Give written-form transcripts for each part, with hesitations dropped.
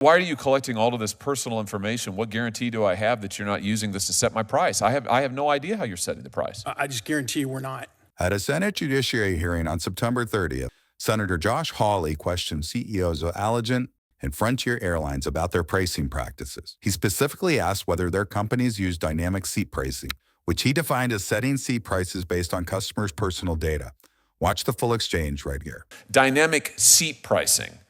Why are you collecting all of this personal information? What guarantee do I have that you're not using this to set my price? I have no idea how you're setting the price. I just guarantee you we're not. At a Senate Judiciary hearing on September 30th, Senator Josh Hawley questioned CEOs of Allegiant and Frontier Airlines about their pricing practices. He specifically asked whether their companies use dynamic seat pricing, which he defined as setting seat prices based on customers' personal data. Watch the full exchange right here. Dynamic seat pricing,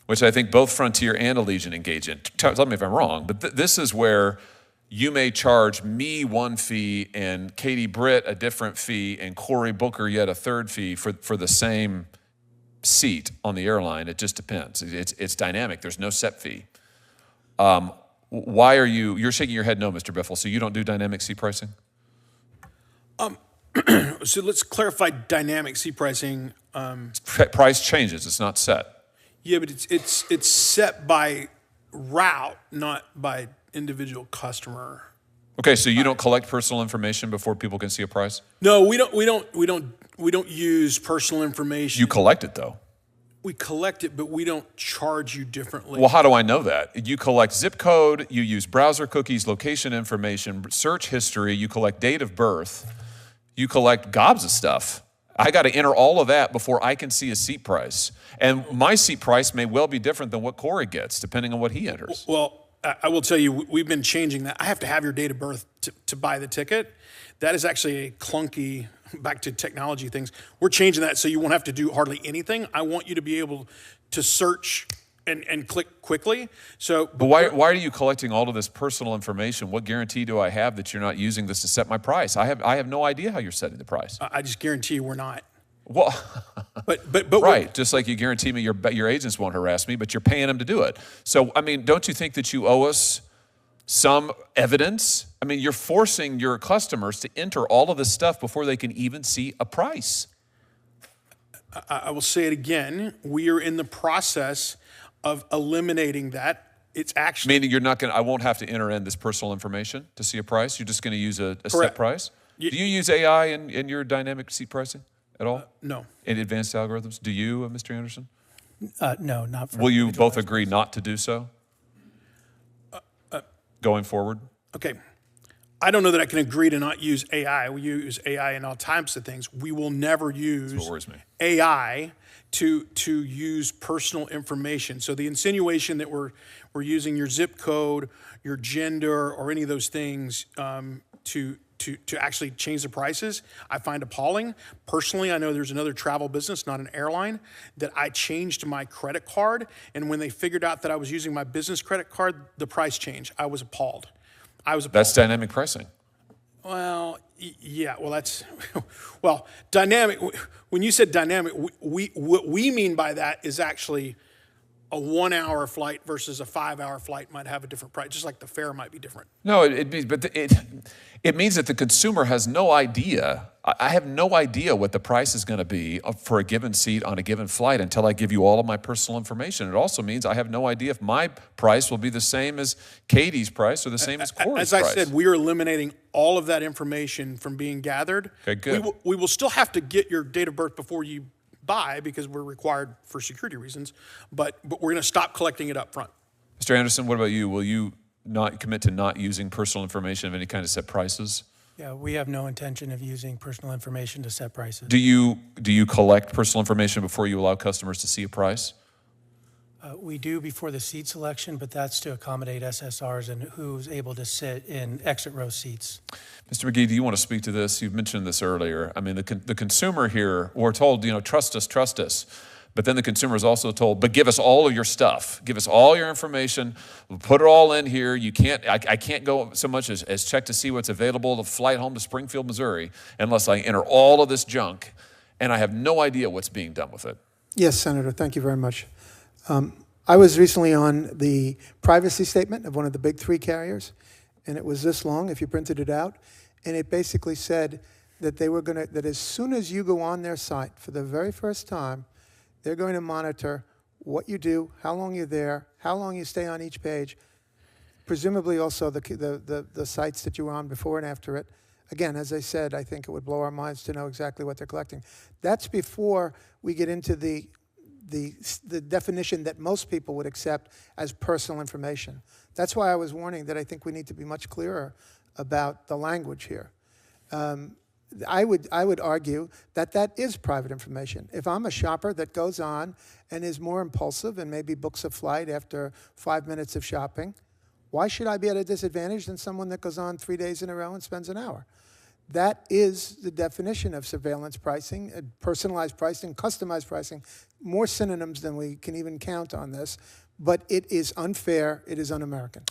which I think both Frontier and Allegiant engage in. Tell me if I'm wrong, but this is where you may charge me one fee and Katie Britt a different fee and Cory Booker yet a third fee for the same seat on the airline. It just depends. It's dynamic. There's no set fee. Why are you're shaking your head no, Mr. Biffle, so you don't do dynamic seat pricing? So let's clarify dynamic seat pricing. Price changes. It's not set. Yeah, but it's set by route, not by individual customer. Okay, so you don't collect personal information before people can see a price? No, we don't use personal information. You collect it though. We collect it, but we don't charge you differently. Well, how do I know that? You collect zip code, you use browser cookies, location information, search history, you collect date of birth, you collect gobs of stuff. I got to enter all of that before I can see a seat price. And my seat price may well be different than what Cory gets, depending on what he enters. Well, I will tell you, we've been changing that. I have to have your date of birth to buy the ticket. That is actually a clunky, back to technology things. We're changing that so you won't have to do hardly anything. I want you to be able to search and click quickly. But why are you collecting all of this personal information? What guarantee do I have that you're not using this to set my price? I have no idea how you're setting the price. I just guarantee you we're not. Well, but right, just like you guarantee me your agents won't harass me, but you're paying them to do it. So, I mean, don't you think that you owe us some evidence? I mean, you're forcing your customers to enter all of this stuff before they can even see a price. I will say it again. We are in the process of eliminating that. It's actually... Meaning you're not going to, I won't have to enter in this personal information to see a price? You're just going to use a set price? Do you use AI in your dynamic seat pricing at all? No. In advanced algorithms? Do you, Mr. Anderson? No, not for... Will you both agree not to do so? Going forward? Okay. I don't know that I can agree to not use AI. We use AI in all types of things. We will never use That's what worries me. AI to use personal information. So the insinuation that we're using your zip code, your gender, or any of those things to actually change the prices, I find appalling. Personally, I know there's another travel business, not an airline, that I changed my credit card, and when they figured out that I was using my business credit card, the price changed. I was appalled. That's dynamic pricing. Well, yeah. Well, well, dynamic. When you said dynamic, what we mean by that is actually a 1 hour flight versus a 5 hour flight might have a different price, just like the fare might be different. No, it means that the consumer has no idea. I have no idea what the price is going to be for a given seat on a given flight until I give you all of my personal information. It also means I have no idea if my price will be the same as Katie's price or the same as Cory's price. As I said, we are eliminating all of that information from being gathered. Okay, good. We will still have to get your date of birth before you buy because we're required for security reasons, but we're going to stop collecting it up front. Mr. Anderson, what about you? Will you not commit to not using personal information of any kind to set prices? Yeah, we have no intention of using personal information to set prices. Do you collect personal information before you allow customers to see a price? We do before the seat selection, but that's to accommodate SSRs and who's able to sit in exit row seats. Mr. McGee, do you want to speak to this? You've mentioned this earlier. I mean, the consumer here, we're told, trust us. But then the consumer is also told, but give us all of your stuff. Give us all your information. We'll put it all in here. I can't go so much as check to see what's available to flight home to Springfield, Missouri, unless I enter all of this junk, and I have no idea what's being done with it. Yes, Senator, thank you very much. I was recently on the privacy statement of one of the big three carriers, and it was this long if you printed it out, and it basically said that that as soon as you go on their site for the very first time, they're going to monitor what you do, how long you're there, how long you stay on each page, presumably also the sites that you were on before and after it. Again, as I said, I think it would blow our minds to know exactly what they're collecting. That's before we get into the the definition that most people would accept as personal information. That's why I was warning that I think we need to be much clearer about the language here. I would argue that that is private information. If I'm a shopper that goes on and is more impulsive and maybe books a flight after 5 minutes of shopping, why should I be at a disadvantage than someone that goes on 3 days in a row and spends an hour? That is the definition of surveillance pricing, personalized pricing, customized pricing, more synonyms than we can even count on this. But it is unfair, it is un-American.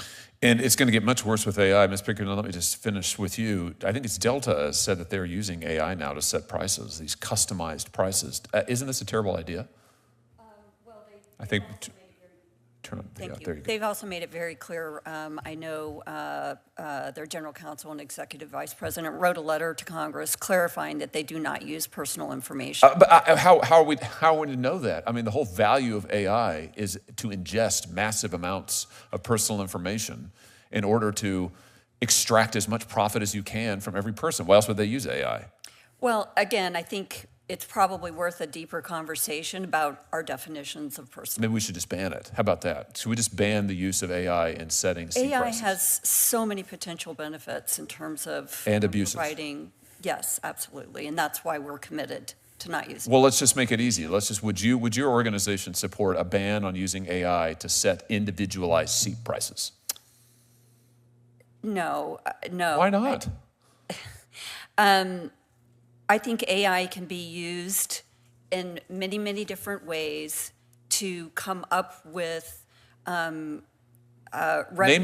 And it's going to get much worse with AI. Ms. Pickering, let me just finish with you. I think it's Delta has said that they're using AI now to set prices, these customized prices. Isn't this a terrible idea? I think... Thank you. They've also made it very clear. I know their general counsel and executive vice president wrote a letter to Congress clarifying that they do not use personal information. But how are we to know that? I mean, the whole value of AI is to ingest massive amounts of personal information in order to extract as much profit as you can from every person. Why else would they use AI? Well, again, I think it's probably worth a deeper conversation about our definitions of personal. Maybe we should just ban it. How about that? Should we just ban the use of AI in setting seat prices? AI has so many potential benefits in terms of and abuses. Providing. Yes, absolutely, and that's why we're committed to not using. Well, let's just make it easy. Would your organization support a ban on using AI to set individualized seat prices? No, no. Why not? I think AI can be used in many, many different ways to come up with Name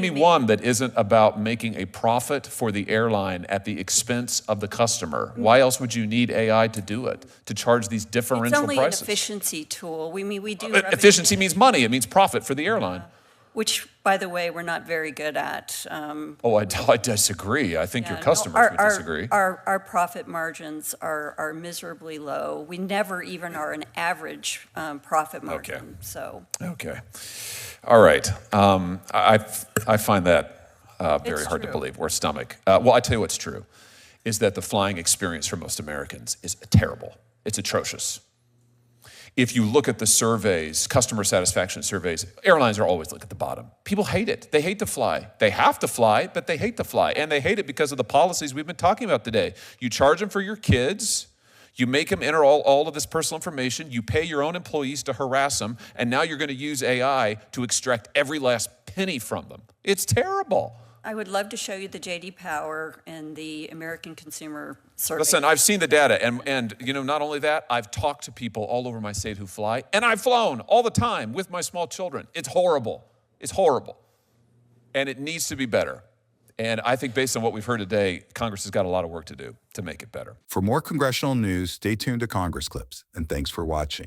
me one that isn't about making a profit for the airline at the expense of the customer. Why else would you need AI to do it, to charge these differential prices? It's only an efficiency tool. We do efficiency means money. It means profit for the airline. Which, by the way, we're not very good at. I disagree. I think your customers would disagree. Our profit margins are miserably low. We never even are an average profit margin. Okay. So. Okay. All right. I find that very hard to believe. Or stomach. Well, I tell you what's true, is that the flying experience for most Americans is terrible. It's atrocious. If you look at the surveys, customer satisfaction surveys, airlines are always at the bottom. People hate it. They hate to fly. They have to fly, but they hate to fly. And they hate it because of the policies we've been talking about today. You charge them for your kids. You make them enter all of this personal information. You pay your own employees to harass them. And now you're going to use AI to extract every last penny from them. It's terrible. I would love to show you the J.D. Power and the American Consumer Survey. Listen, I've seen the data, and not only that, I've talked to people all over my state who fly, and I've flown all the time with my small children. It's horrible. It's horrible. And it needs to be better. And I think based on what we've heard today, Congress has got a lot of work to do to make it better. For more congressional news, stay tuned to Congress Clips, and thanks for watching.